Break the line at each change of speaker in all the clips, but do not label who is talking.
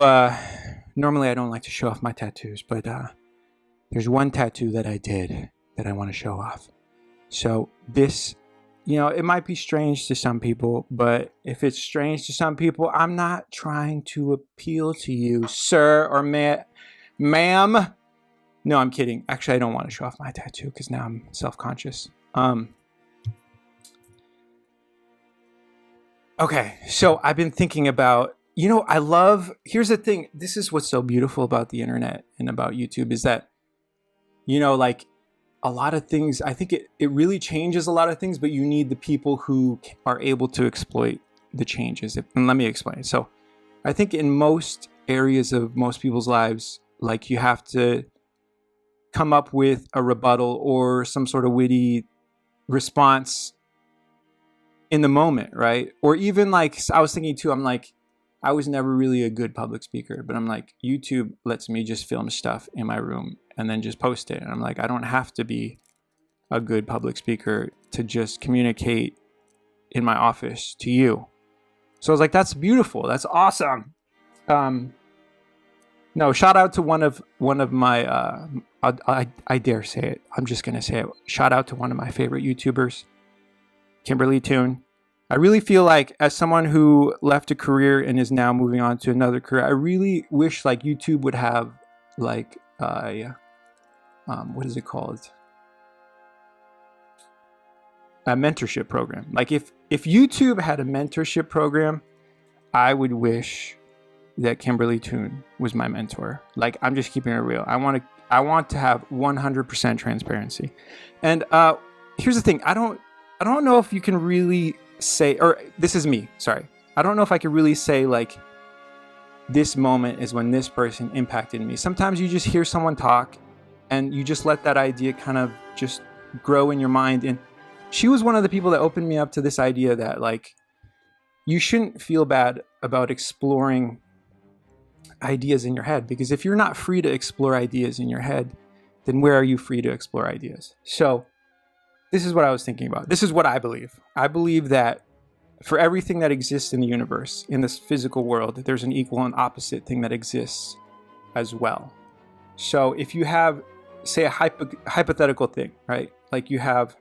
Uh, Normally I don't like to show off my tattoos, but there's one tattoo that I did that I want to show off. So this, it might be strange to some people, but if it's strange to some people, I'm not trying to appeal to you, sir or ma'am. No, I'm kidding. Actually, I don't want to show off my tattoo because now I'm self-conscious. Okay, so I've been thinking about, here's the thing. This is what's so beautiful about the internet and about YouTube is that, like a lot of things, I think it really changes a lot of things, but you need the people who are able to exploit the changes. And let me explain. So I think in most areas of most people's lives, like you have to come up with a rebuttal or some sort of witty response in the moment, right? Or even like, I was thinking too, I'm like, I was never really a good public speaker, but I'm like, YouTube lets me just film stuff in my room and then just post it. And I'm like, I don't have to be a good public speaker to just communicate in my office to you. So I was like, that's beautiful. That's awesome. No, shout out to one of my, I dare say it. I'm just going to say it. Shout out to one of my favorite YouTubers, Kimberly Toon. I really feel like as someone who left a career and is now moving on to another career, I really wish like YouTube would have like, what is it called? A mentorship program. Like if YouTube had a mentorship program, I would wish that Kimberly Toon was my mentor. Like I'm just keeping it real. I want to have 100% transparency. And here's the thing. I don't know if you can really say, or this is me, sorry. I don't know if I could really say like, this moment is when this person impacted me. Sometimes you just hear someone talk and you just let that idea kind of just grow in your mind. And she was one of the people that opened me up to this idea that like, you shouldn't feel bad about exploring ideas in your head, because if you're not free to explore ideas in your head, then where are you free to explore ideas? So this is what I was thinking about. This is what I believe. I believe that for everything that exists in the universe, in this physical world, there's an equal and opposite thing that exists as well. So if you have, say, a hypothetical thing, right? Like you have,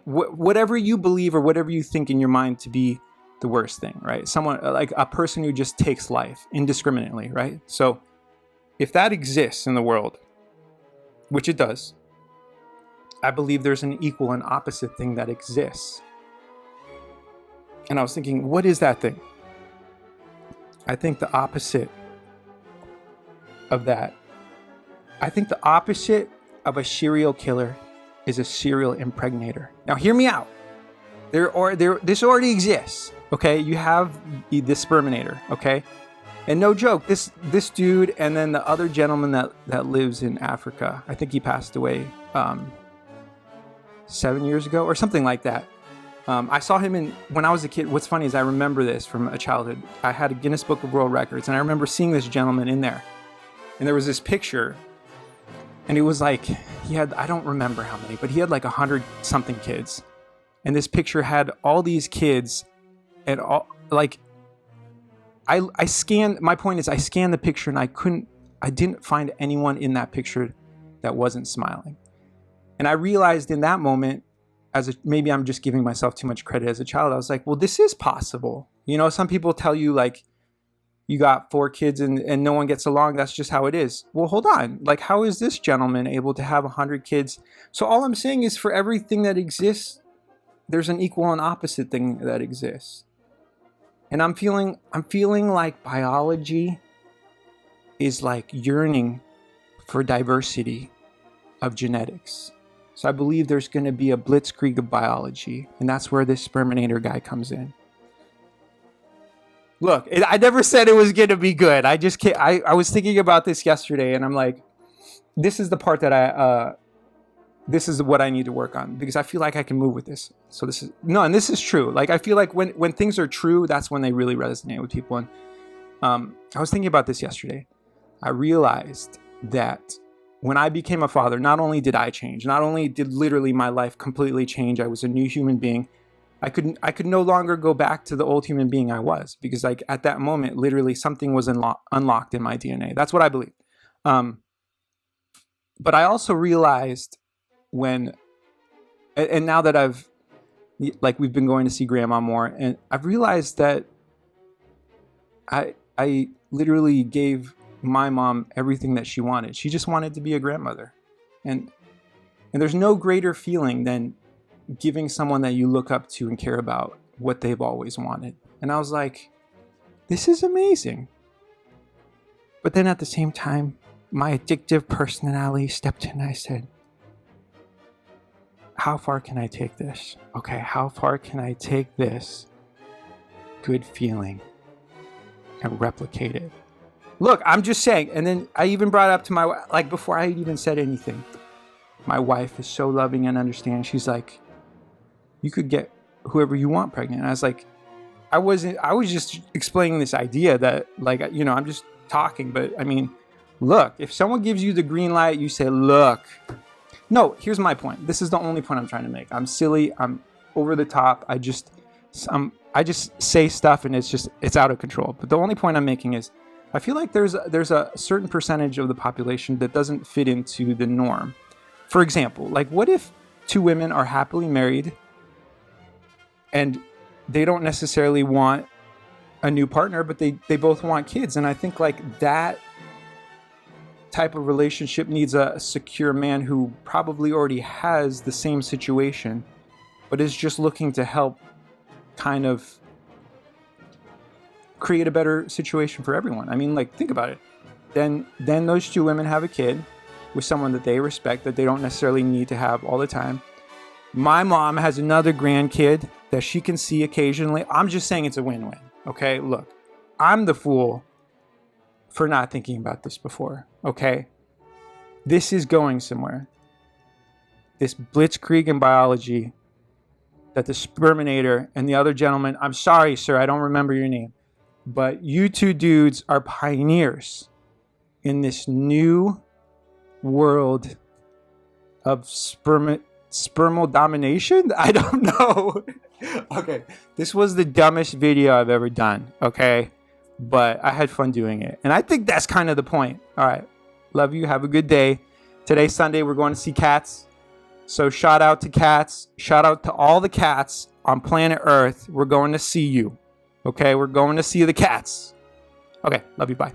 whatever you believe or whatever you think in your mind to be the worst thing, right? Someone, like a person who just takes life indiscriminately, right? So if that exists in the world, which it does, I believe there's an equal and opposite thing that exists. And I was thinking, what is that thing? I think the opposite of that, I think the opposite of a serial killer is a serial impregnator. Now hear me out. This already exists, okay? You have the sperminator, okay? And no joke, this dude and then the other gentleman that lives in Africa, I think he passed away 7 years ago or something like that. I saw him when I was a kid. What's funny is I remember this from a childhood. I had a Guinness Book of World Records, and I remember seeing this gentleman in there. And there was this picture, and it was like, I don't remember how many, but he had like 100 something kids. And this picture had all these kids, and all, like, I scanned, my point is I scanned the picture and I didn't find anyone in that picture that wasn't smiling. And I realized in that moment, maybe I'm just giving myself too much credit as a child. I was like, well, this is possible. Some people tell you like, you got 4 kids and no one gets along. That's just how it is. Well, hold on. Like, how is this gentleman able to have 100 kids? So all I'm saying is for everything that exists, there's an equal and opposite thing that exists. And I'm feeling like biology is like yearning for diversity of genetics. So I believe there's going to be a blitzkrieg of biology, and that's where this sperminator guy comes in. Look, I never said it was going to be good. I just can't. I was thinking about this yesterday, and I'm like, this is the part that this is what I need to work on, because I feel like I can move with this. So and this is true. Like, I feel like when things are true, that's when they really resonate with people. And I was thinking about this yesterday. I realized that when I became a father, not only did I change, not only did literally my life completely change, I was a new human being, I could no longer go back to the old human being I was, because like at that moment, literally something was unlocked in my DNA. That's what I believe. But I also realized when, and now that we've been going to see grandma more, and I've realized that I literally gave my mom everything that she wanted. She just wanted to be a grandmother. And there's no greater feeling than giving someone that you look up to and care about what they've always wanted. And I was like, this is amazing. But then at the same time, my addictive personality stepped in and I said, how far can I take this? Okay, how far can I take this good feeling and replicate it? Look, I'm just saying. And then I even brought it up to my wife, like before I even said anything. My wife is so loving and understanding. She's like, you could get whoever you want pregnant. And I was like, I was just explaining this idea that like, I'm just talking, but I mean, look, if someone gives you the green light, you say, look. No, here's my point. This is the only point I'm trying to make. I'm silly. I'm over the top. I just say stuff and it's out of control. But the only point I'm making is I feel like there's a certain percentage of the population that doesn't fit into the norm. For example, like what if two women are happily married and they don't necessarily want a new partner, but they both want kids? And I think like that type of relationship needs a secure man who probably already has the same situation, but is just looking to help kind of create a better situation for everyone. I mean, like, think about it. Then those two women have a kid with someone that they respect, that they don't necessarily need to have all the time. My mom has another grandkid that she can see occasionally. I'm just saying it's a win-win. Okay, look, I'm the fool for not thinking about this before. Okay, this is going somewhere. This blitzkrieg in biology that the Sperminator and the other gentleman, I'm sorry, sir, I don't remember your name, but you two dudes are pioneers in this new world of spermal domination? I don't know. Okay, this was the dumbest video I've ever done, okay? But I had fun doing it. And I think that's kind of the point. All right, love you. Have a good day. Today's Sunday. We're going to see cats. So shout out to cats. Shout out to all the cats on planet Earth. We're going to see you. Okay, we're going to see the cats. Okay, love you. Bye.